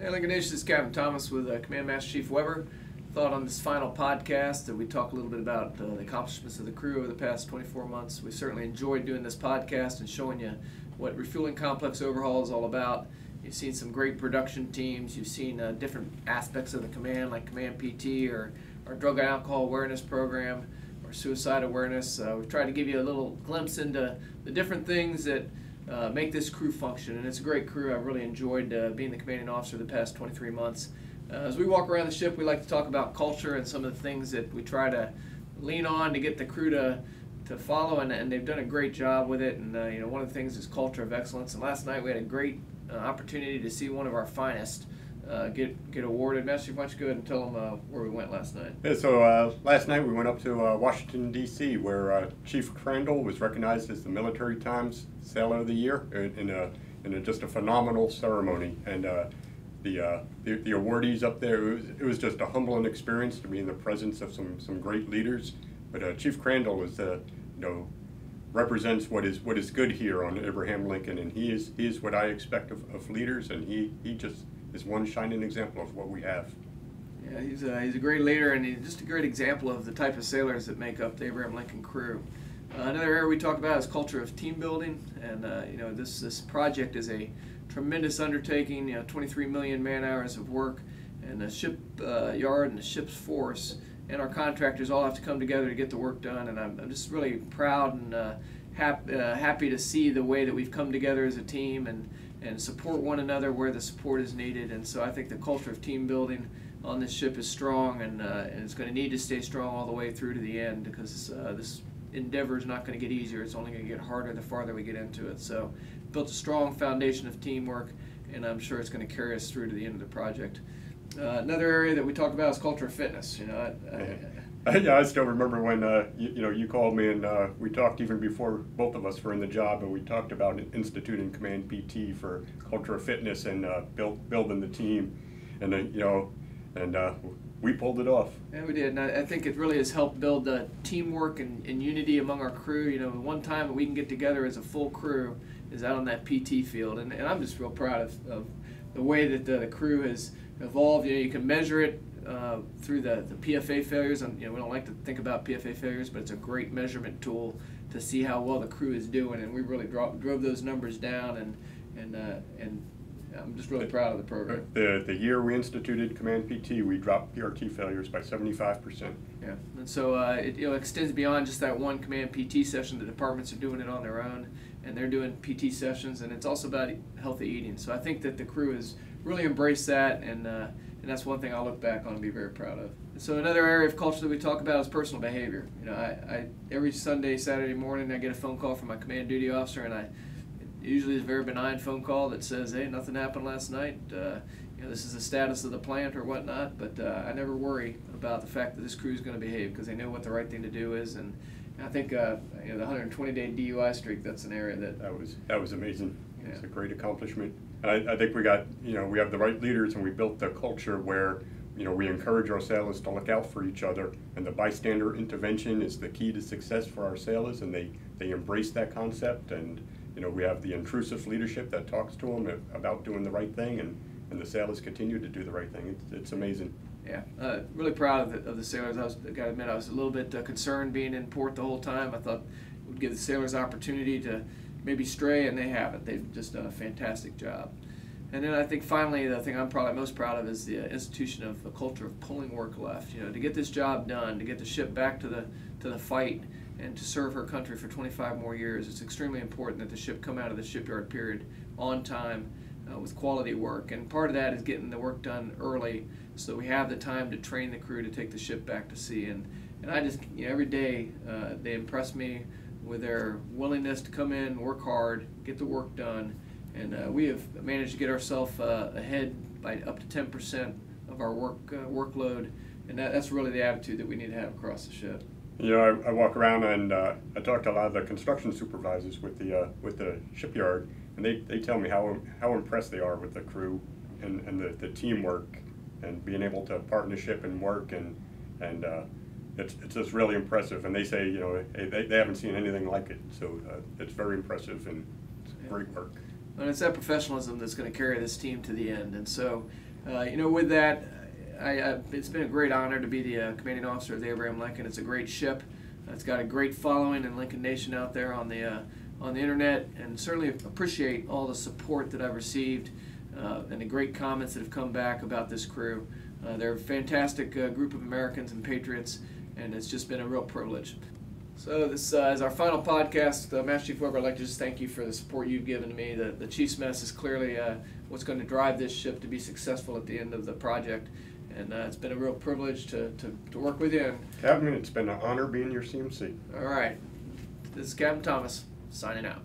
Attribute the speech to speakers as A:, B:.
A: Hey, Lincoln Nation, this is Captain Thomas with Command Master Chief Weber. Thought on this final podcast that we talk a little bit about the accomplishments of the crew over the past 24 months. We certainly enjoyed doing this podcast and showing you what refueling complex overhaul is all about. You've seen some great production teams. You've seen different aspects of the command, like Command PT or our drug and alcohol awareness program or suicide awareness. We've tried to give you a little glimpse into the different things that make this crew function, and it's a great crew. I've really enjoyed being the commanding officer the past 23 months. As we walk around the ship, we like to talk about culture and some of the things that we try to lean on to get the crew to follow, and they've done a great job with it. And one of the things is culture of excellence. And last night we had a great opportunity to see one of our finest get awarded. Master Chief, why don't you go ahead and tell them where we went last night?
B: Yeah, so last night we went up to Washington, D.C., where Chief Crandall was recognized as the Military Times Sailor of the Year in just a phenomenal ceremony. And the awardees up there, it was just a humbling experience to be in the presence of some great leaders. But Chief Crandall is represents what is good here on Abraham Lincoln, and he is what I expect of leaders, and he just is one shining example of what we have.
A: Yeah, he's a great leader, and he's just a great example of the type of sailors that make up the Abraham Lincoln crew. Another area we talk about is culture of team building, and this project is a tremendous undertaking. 23 million man-hours of work, and the ship yard and the ship's force and our contractors all have to come together to get the work done. And I'm just really proud and happy to see the way that we've come together as a team and support one another where the support is needed. And so I think the culture of team building on this ship is strong, and it's going to need to stay strong all the way through to the end, because this endeavor is not going to get easier. It's only going to get harder the farther we get into it. So built a strong foundation of teamwork, and I'm sure it's going to carry us through to the end of the project. Another area that we talk about is culture of fitness.
B: I still remember when you called me, and we talked even before both of us were in the job, and we talked about instituting Command PT for culture of fitness and building the team, and we pulled it off.
A: Yeah, we did, and I think it really has helped build teamwork and unity among our crew. The one time that we can get together as a full crew is out on that PT field, and I'm just real proud of the way that the crew has evolved. You can measure it through the PFA failures, and we don't like to think about PFA failures, but it's a great measurement tool to see how well the crew is doing, and we really drove those numbers down, and I'm just really proud of the program.
B: The year we instituted Command PT, we dropped PRT failures by 75%.
A: Yeah, and so it extends beyond just that one Command PT session. The departments are doing it on their own, and they're doing PT sessions, and it's also about healthy eating. So I think that the crew has really embraced that, and that's one thing I'll look back on and be very proud of. So another area of culture that we talk about is personal behavior. I every Sunday, Saturday morning, I get a phone call from my command duty officer, and usually it's a very benign phone call that says, "Hey, nothing happened last night. This is the status of the plant or whatnot." But I never worry about the fact that this crew is going to behave, because they know what the right thing to do is. And I think the 120-day DUI streak, that's an area
B: that was amazing.
A: Yeah.
B: It's a great accomplishment. And I think we have the right leaders, and we built the culture where we encourage our sailors to look out for each other, and the bystander intervention is the key to success for our sailors, and they embrace that concept. And we have the intrusive leadership that talks to them about doing the right thing, and the sailors continue to do the right thing. It's amazing.
A: Yeah, really proud of the sailors. I got to admit, I was a little bit concerned being in port the whole time. I thought it would give the sailors opportunity to maybe stray, and they haven't. They've just done a fantastic job. And then I think finally the thing I'm probably most proud of is the institution of a culture of pulling work left. To get this job done, to get the ship back to the fight, and to serve her country for 25 more years. It's extremely important that the ship come out of the shipyard period on time with quality work. And part of that is getting the work done early, so we have the time to train the crew to take the ship back to sea. And I just, every day they impress me with their willingness to come in, work hard, get the work done. And we have managed to get ourselves ahead by up to 10% of our workload. And that's really the attitude that we need to have across the ship.
B: I walk around, and I talk to a lot of the construction supervisors with the shipyard, and they tell me how impressed they are with the crew and the teamwork and being able to partnership and work, and it's just really impressive. And they say they haven't seen anything like it, so it's very impressive and it's great work.
A: And it's that professionalism that's going to carry this team to the end. And so With that, it's been a great honor to be the commanding officer of the Abraham Lincoln. It's a great ship. It's got a great following in Lincoln Nation out there on the internet, and certainly appreciate all the support that I've received and the great comments that have come back about this crew. They're a fantastic group of Americans and patriots, and it's just been a real privilege. So this is our final podcast. Master Chief Weber, I'd like to just thank you for the support you've given to me. The Chief's Mess is clearly what's going to drive this ship to be successful at the end of the project. And it's been a real privilege to work with you.
B: Captain, it's been an honor being your CMC.
A: All right. This is Captain Thomas, signing out.